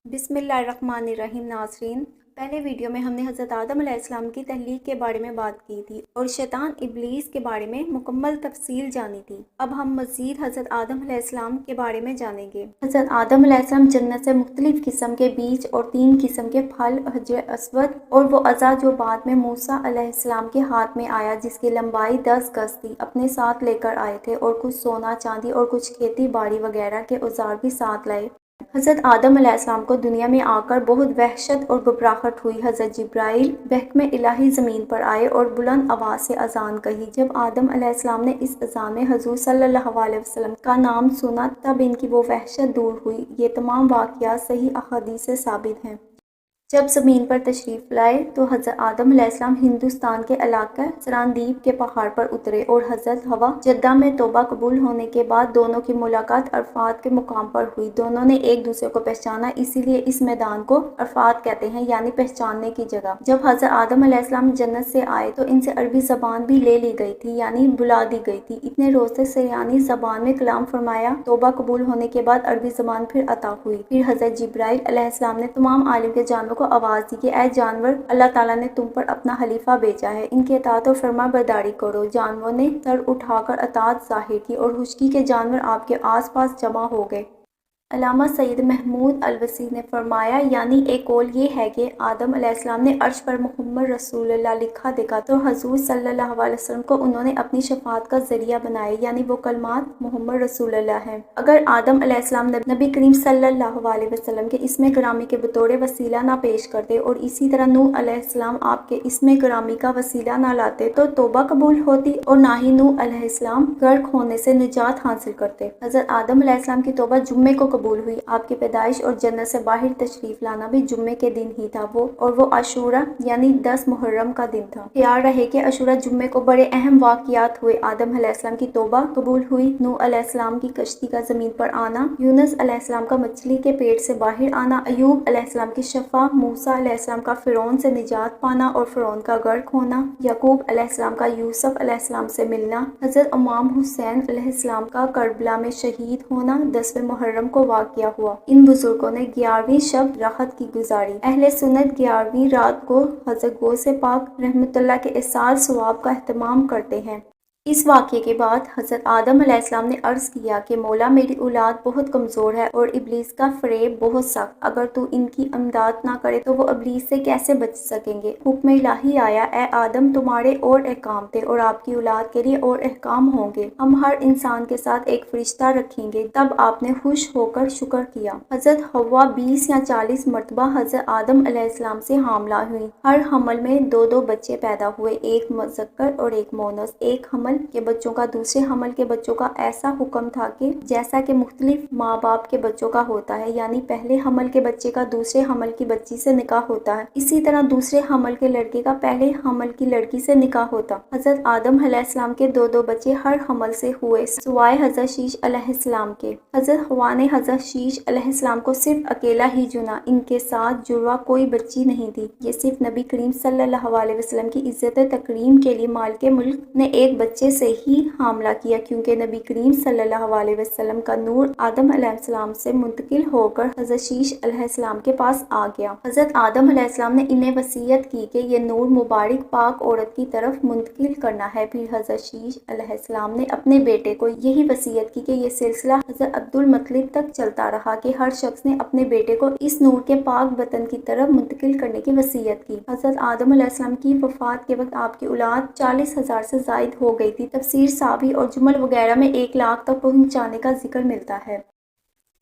بسم اللہ الرحمن الرحیم ناظرین، پہلے ویڈیو میں ہم نے حضرت آدم علیہ السلام کی تخلیق کے بارے میں بات کی تھی اور شیطان ابلیس کے بارے میں مکمل تفصیل جانی تھی۔ اب ہم مزید حضرت آدم علیہ السلام کے بارے میں جانیں گے۔ حضرت آدم علیہ السلام جنت سے مختلف قسم کے بیج اور 3 قسم کے پھل، حجر اسود اور وہ عصا جو بعد میں موسیٰ علیہ السلام کے ہاتھ میں آیا، جس کی لمبائی 10 گز تھی، اپنے ساتھ لے کر آئے تھے، اور کچھ سونا چاندی اور کچھ کھیتی باڑی وغیرہ کے اوزار بھی ساتھ لائے۔ حضرت آدم علیہ السلام کو دنیا میں آ کر بہت وحشت اور گھبراہٹ ہوئی۔ حضرت جبرائیل بحکم الہی زمین پر آئے اور بلند آواز سے اذان کہی۔ جب آدم علیہ السلام نے اس اذان میں حضور صلی اللہ علیہ وسلم کا نام سنا، تب ان کی وہ وحشت دور ہوئی۔ یہ تمام واقعات صحیح احادیث سے ثابت ہیں۔ جب زمین پر تشریف لائے تو حضرت آدم علیہ السلام ہندوستان کے علاقہ سراندیپ کے پہاڑ پر اترے اور حضرت حوا جدہ میں توبہ قبول ہونے کے بعد دونوں کی ملاقات عرفات کے مقام پر ہوئی۔ دونوں نے ایک دوسرے کو پہچانا، اسی لیے اس میدان کو عرفات کہتے ہیں، یعنی پہچاننے کی جگہ۔ جب حضرت آدم علیہ السلام جنت سے آئے تو ان سے عربی زبان بھی لے لی گئی تھی، یعنی بلا دی گئی تھی۔ اتنے روز سے سریانی زبان میں کلام فرمایا۔ توبہ قبول ہونے کے بعد عربی زبان پھر عطا ہوئی۔ پھر حضرت جبرائیل علیہ السلام نے تمام عالم کے جانوروں کو آواز دی کہ اے جانور، اللہ تعالیٰ نے تم پر اپنا خلیفہ بھیجا ہے، ان کی اطاعت اور فرما برداری کرو۔ جانوروں نے سر اٹھا کر اطاعت ظاہر کی اور خشکی کے جانور آپ کے آس پاس جمع ہو گئے۔ علامہ سید محمود الوصی نے فرمایا، یعنی ایک قول یہ ہے کہ آدم علیہ السلام نے عرش پر محمد رسول اللہ لکھا دیکھا تو حضور صلی اللہ علیہ وسلم کو انہوں نے اپنی شفاعت کا ذریعہ بنایا، یعنی وہ کلمات محمد رسول اللہ ہیں۔ اگر آدم علیہ السلام نبی کریم صلی اللہ علیہ وسلم کے اسم گرامی کے بطور وسیلہ نہ پیش کرتے اور اسی طرح نوح علیہ السلام آپ کے اسم گرامی کا وسیلہ نہ لاتے تو توبہ قبول ہوتی اور نہ ہی نوح علیہ السلام غرق ہونے سے نجات حاصل کرتے۔ حضرت آدم علیہ السلام کی توبہ جمعے کو قبول ہوئی۔ آپ کی پیدائش اور جنت سے باہر تشریف لانا بھی جمعے کے دن ہی تھا، وہ عاشورہ یعنی 10 محرم کا دن تھا۔ خیال رہے کہ عاشورہ جمعے کو بڑے اہم واقعات ہوئے۔ آدم علیہ السلام کی توبہ قبول ہوئی، نوح علیہ السلام کی کشتی کا زمین پر آنا، یونس علیہ السلام کا مچھلی کے پیٹ سے باہر آنا، ایوب علیہ السلام کی شفا، موسیٰ علیہ السلام کا فرعون سے نجات پانا اور فرعون کا غرق ہونا، یعقوب علیہ السلام کا یوسف علیہ السلام سے ملنا، حضرت امام حسین علیہ السلام کا کربلا میں شہید ہونا 10ویں محرم کو واقعہ ہوا۔ ان بزرگوں نے 11ویں شب راحت کی گزاری۔ اہل سنت 11ویں رات کو حضرت غوث پاک رحمۃ اللہ کے احسان ثواب کا اہتمام کرتے ہیں۔ اس واقعے کے بعد حضرت آدم علیہ السلام نے عرض کیا کہ مولا، میری اولاد بہت کمزور ہے اور ابلیس کا فریب بہت سخت، اگر تو ان کی امداد نہ کرے تو وہ ابلیس سے کیسے بچ سکیں گے؟ حکم الہی آیا، اے آدم، تمہارے اور احکام تھے اور آپ کی اولاد کے لیے اور احکام ہوں گے، ہم ہر انسان کے ساتھ ایک فرشتہ رکھیں گے۔ تب آپ نے خوش ہو کر شکر کیا۔ حضرت حوا 20 یا 40 مرتبہ حضرت آدم علیہ السلام سے حاملہ ہوئی۔ ہر حمل میں 2 بچے پیدا ہوئے، ایک مذکر اور ایک مؤنث۔ ایک حمل کے بچوں کا دوسرے حمل کے بچوں کا ایسا حکم تھا کہ جیسا کہ مختلف ماں باپ کے بچوں کا ہوتا ہے، یعنی پہلے حمل کے بچے کا دوسرے حمل کی بچی سے نکاح ہوتا ہے، اسی طرح دوسرے حمل کے لڑکے کا پہلے حمل کی لڑکی سے نکاح ہوتا۔ حضرت آدم علیہ السلام کے 2 بچے ہر حمل سے ہوئے، سوائے حضرت شیش علیہ السلام کے۔ حضرت حوا نے حضرت شیش علیہ السلام کو صرف اکیلا ہی چنا، ان کے ساتھ جڑواں کوئی بچی نہیں تھی۔ یہ صرف نبی کریم صلی اللہ علیہ وسلم کی عزت تکریم کے لیے مالک ملک نے ایک بچے سے ہی حاملہ کیا، کیونکہ نبی کریم صلی اللہ علیہ وسلم کا نور آدم علیہ السلام سے منتقل ہو کر حضرت شیش علیہ السلام کے پاس آ گیا۔ حضرت آدم علیہ السلام نے انہیں وصیت کی کہ یہ نور مبارک پاک عورت کی طرف منتقل کرنا ہے۔ پھر حضرت شیش علیہ السلام نے اپنے بیٹے کو یہی وصیت کی کہ یہ سلسلہ حضرت عبد المطلب تک چلتا رہا کہ ہر شخص نے اپنے بیٹے کو اس نور کے پاک وطن کی طرف منتقل کرنے کی وصیت کی۔ حضرت آدم علیہ السلام کی وفات کے وقت آپ کی اولاد 40,000 سے زائد ہو گئی تھی۔ تفسیر ساوی اور جمل وغیرہ میں 1 لاکھ تک پہنچانے کا ذکر ملتا ہے۔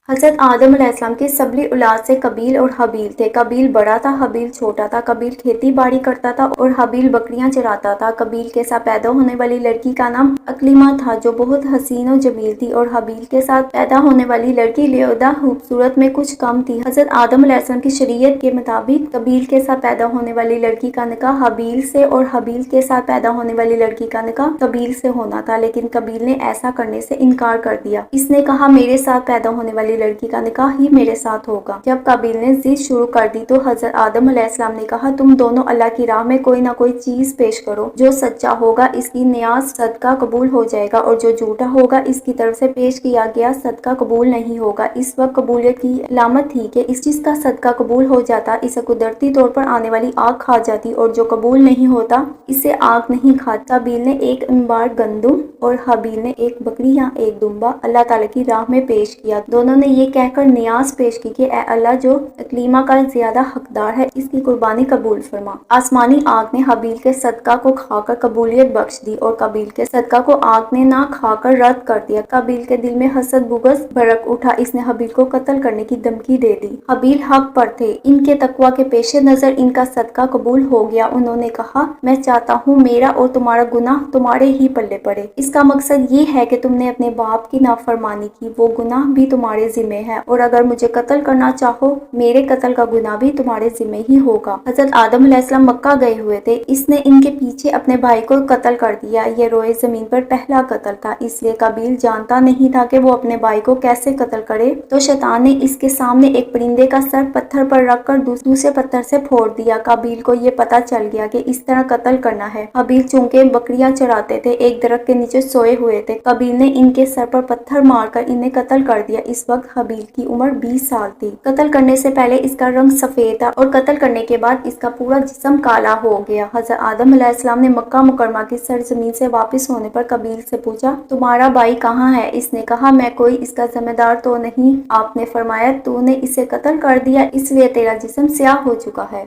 حضرت آدم علیہ السلام کی سبلی اولاد سے قابیل اور حابیل تھے۔ قابیل بڑا تھا، حابیل چھوٹا تھا۔ قابیل کھیتی باڑی کرتا تھا اور حابیل بکریاں چراتا تھا۔ قابیل کے ساتھ پیدا ہونے والی لڑکی کا نام اکلیمہ تھا، جو بہت حسین و جمیل تھی، اور حابیل کے ساتھ پیدا ہونے والی لڑکی لیودہ خوبصورت میں کچھ کم تھی۔ حضرت آدم علیہ السلام کی شریعت کے مطابق قابیل کے ساتھ پیدا ہونے والی لڑکی کا نکاح حابیل سے اور حابیل کے ساتھ پیدا ہونے والی لڑکی کا نکاح قابیل سے ہونا تھا، لیکن قابیل نے ایسا کرنے سے انکار کر دیا۔ اس نے کہا، میرے ساتھ پیدا ہونے والی لڑکی کا نکاح ہی میرے ساتھ ہوگا۔ جب قابیل نے ضد شروع کر دی تو حضرت آدم علیہ السلام نے کہا تم دونوں اللہ کی راہ میں کوئی نہ کوئی چیز پیش کرو، جو سچا ہوگا اس کی نیاز صدقہ قبول ہو جائے گا اور جو جھوٹا ہوگا اس کی طرف سے پیش کیا گیا صدقہ قبول نہیں ہوگا۔ اس وقت قبولیت کی علامت تھی کہ اس چیز کا صدقہ قبول ہو جاتا اسے قدرتی طور پر آنے والی آگ کھا جاتی اور جو قبول نہیں ہوتا اسے آگ نہیں کھاتی۔ قابیل نے ایک انبار گندم اور حابیل نے ایک بکری یا ایک دمبا اللہ تعالیٰ کی راہ میں پیش کیا۔ دونوں نے یہ کہہ کر نیاز پیش کی کہ اے اللہ جو اکلیمہ کا زیادہ حقدار ہے اس کی قربانی قبول فرما۔ آسمانی آگ نے حابیل کے صدقہ کو کھا کر قبولیت بخش دی اور قابیل کے صدقہ کو آگ نے نہ کھا کر رد کر دیا۔ قابیل کے دل میں حسد بغض بھڑک اٹھا، اس نے حابیل کو قتل کرنے کی دھمکی دے دی۔ حابیل حق پر تھے، ان کے تقویٰ کے پیش نظر ان کا صدقہ قبول ہو گیا۔ انہوں نے کہا میں چاہتا ہوں میرا اور تمہارا گناہ تمہارے ہی پلے پڑے۔ اس کا مقصد یہ ہے کہ تم نے اپنے باپ کی نافرمانی کی، وہ گناہ بھی تمہارے ذمہ ہے، اور اگر مجھے قتل کرنا چاہو میرے قتل کا گناہ بھی تمہارے ذمہ ہی ہوگا۔ حضرت آدم علیہ السلام مکہ گئے ہوئے تھے، اس نے ان کے پیچھے اپنے بھائی کو قتل کر دیا۔ یہ روئے زمین پر پہلا قتل تھا، اس لیے قابیل جانتا نہیں تھا کہ وہ اپنے بھائی کو کیسے قتل کرے، تو شیطان نے اس کے سامنے ایک پرندے کا سر پتھر پر رکھ کر دوسرے پتھر سے پھوڑ دیا۔ قابیل کو یہ پتہ چل گیا کہ اس طرح قتل کرنا ہے۔ حابیل چونکہ بکریاں چراتے تھے، ایک درخت کے نیچے سوئے ہوئے تھے، قابیل نے ان کے سر پر پتھر مار کر انہیں قتل کر دیا۔ اس وقت حابیل کی عمر 20 سال تھی۔ قتل کرنے سے پہلے اس کا رنگ سفید تھا اور قتل کرنے کے بعد اس کا پورا جسم کالا ہو گیا۔ حضرت آدم علیہ السلام نے مکہ مکرمہ کی سرزمین سے واپس ہونے پر قابیل سے پوچھا تمہارا بھائی کہاں ہے؟ اس نے کہا میں کوئی اس کا ذمہ دار تو نہیں۔ آپ نے فرمایا تو نے اسے قتل کر دیا، اس لیے تیرا جسم سیاہ ہو چکا ہے۔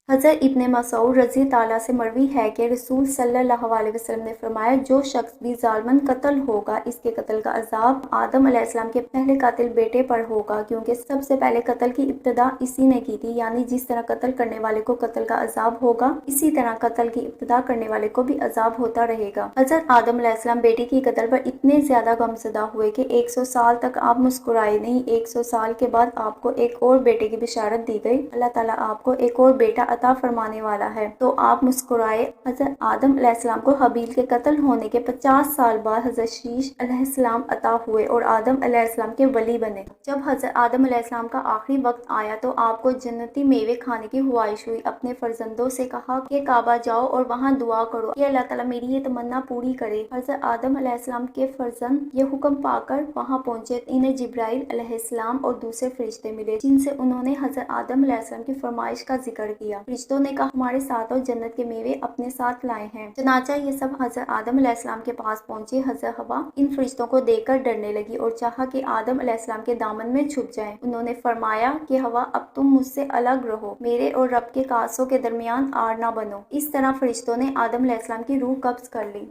حضرت ابن مسعود رضی تعالیٰ سے مروی ہے کہ رسول صلی اللہ علیہ وسلم نے فرمایا جو شخص بھی ظالماً قتل ہوگا اس کے قتل کا عذاب آدم علیہ السلام کے پہلے قاتل بیٹے پر ہوگا، کیونکہ سب سے پہلے قتل کی ابتدا اسی نے کی تھی، یعنی جس طرح قتل کرنے والے کو قتل کا عذاب ہوگا اسی طرح قتل کی ابتدا کرنے والے کو بھی عذاب ہوتا رہے گا۔ حضرت آدم علیہ السلام بیٹے کی قتل پر اتنے زیادہ غمزدہ ہوئے کہ 100 سال تک آپ مسکرائے نہیں۔ 100 سال کے بعد آپ کو ایک اور بیٹے کی بشارت دی گئی، اللہ تعالیٰ آپ کو ایک اور بیٹا عطا فرمانے والا ہے، تو آپ مسکرائے۔ حضرت آدم علیہ السلام کو حابیل کے قتل ہونے کے 50 سال بعد حضرت شیش علیہ السلام عطا ہوئے اور آدم علیہ السلام کے ولی بنے۔ جب حضرت آدم علیہ السلام کا آخری وقت آیا تو آپ کو جنتی میوے کھانے کی خواہش ہوئی۔ اپنے فرزندوں سے کہا کہ کعبہ جاؤ اور وہاں دعا کرو کہ اللہ تعالیٰ میری یہ تمنا پوری کرے۔ حضرت آدم علیہ السلام کے فرزند یہ حکم پا کر وہاں پہنچے، انہیں جبرائیل علیہ السلام اور دوسرے فرشتے ملے جن سے انہوں نے حضرت آدم علیہ السلام کی فرمائش کا ذکر کیا۔ فرشتوں نے کہا ہمارے ساتھ اور جنت کے میوے اپنے ساتھ لائے ہیں۔ چنانچہ یہ سب حضرت آدم علیہ السلام کے پاس پہنچے۔ حضرت حوا ان فرشتوں کو دیکھ کر ڈرنے لگی اور چاہا کہ آدم علیہ السلام کے دامن میں چھپ جائے۔ انہوں نے فرمایا کہ حوا اب تم مجھ سے الگ رہو، میرے اور رب کے قاصوں کے درمیان آڑ نہ بنو۔ اس طرح فرشتوں نے آدم علیہ السلام کی روح قبض کر لی۔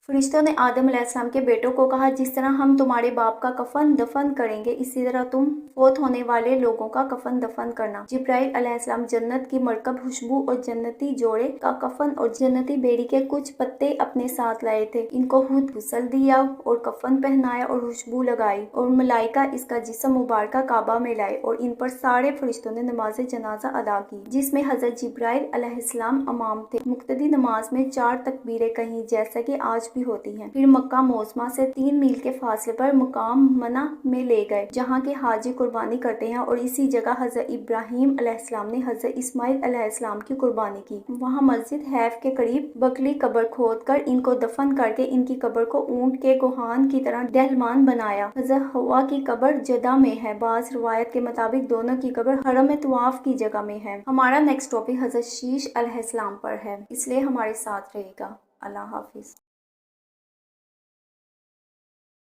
فرشتوں نے آدم علیہ السلام کے بیٹوں کو کہا جس طرح ہم تمہارے باپ کا کفن دفن کریں گے اسی طرح تم فوت ہونے والے لوگوں کا کفن دفن کرنا۔ جبرائیل علیہ السلام جنت کی مرکب خوشبو اور جنتی جوڑے کا کفن اور جنتی بیری کے کچھ پتے اپنے ساتھ لائے تھے، ان کو خود غسل دیا اور کفن پہنایا اور خوشبو لگائی، اور ملائکہ اس کا جسم مبارکہ کعبہ میں لائے اور ان پر سارے فرشتوں نے نماز جنازہ ادا کی جس میں حضرت جبرائیل علیہ السلام امام تھے۔ مقتدی نماز میں 4 تکبیریں کہیں جیسا کہ آج بھی ہوتی ہیں۔ پھر مکہ معظمہ سے 3 میل کے فاصلے پر مقام منع میں لے گئے جہاں کے حاجی قربانی کرتے ہیں، اور اسی جگہ حضرت ابراہیم علیہ السلام نے حضرت اسماعیل علیہ السلام کی قربانی کی۔ وہاں مسجد حیف کے قریب بکلی قبر کھود کر ان کو دفن کر کے ان کی قبر کو اونٹ کے گوہان کی طرح ڈہلمان بنایا۔ حضرت حوا کی قبر جدہ میں ہے، بعض روایت کے مطابق دونوں کی قبر حرم طواف کی جگہ میں ہے۔ ہمارا نیکسٹ ٹاپک حضرت شیش علیہ السلام پر ہے، اس لیے ہمارے ساتھ رہے گا۔ اللہ حافظ۔